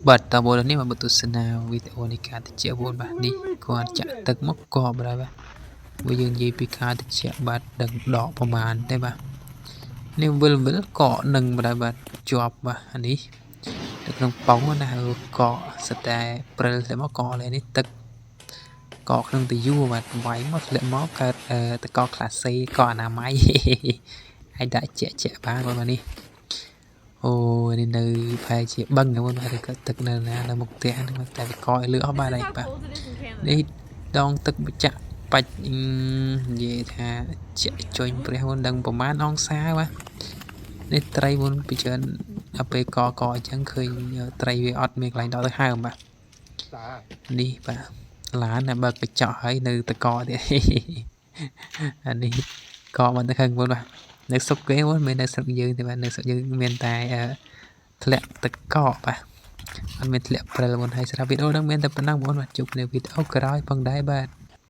បាទតើបងនេះមកបន្ទស្សនាវីដេអូនៃការត្រជាក់បងបាទនេះគាត់ចាក់ទឹកមកកកបាទបើយើងនិយាយពីការត្រជាក់បាទដឹងដកប្រមាណទេបាទនេះវិលកកនឹងបាទជាប់បាទអានេះនៅក្នុងប៉ងណាកកស្តែព្រិលតែមកកកនេះទឹកកកក្នុងទៅយួរបាទវាយមកធ្លាក់មកកើតតកកក្លាសេកកអនាម័យហើយដាក់ជាក់បានបាទនេះអូនេះនៅផែជាបឹងហ្នឹងបងហើយក៏ទឹកនៅណានៅមុខផ្ទះហ្នឹងតែវាកកឲ្យលឺអស់បាទហើយបាទនេះដងទឹកបញ្ចាក់បាច់និយាយថាជាក់ចុញព្រះមុនដឹងប្រហែលអង្សាបាទនេះត្រីមុនពីច្រើនដល់ពេលកកអញ្ចឹងឃើញត្រីវាអត់មានកន្លែងដកទៅហើមបាទនេះបាទឡានបើកកញ្ចក់ហើយនៅតកទៀតអានេះកកមិនទៅខឹងបងបាទនៅស្រុកគេមិនមែននៅស្រុកយើងទេបាទនៅស្រុកយើងមានតែធ្លាក់ទឹកកកបាទអត់មានធ្លាក់ព្រិលបងហើយសម្រាប់វីដេអូហ្នឹងមានតែប៉ុណ្ណឹងបងបាទជួបនៅវីដេអូក្រោយផងដែរបាទ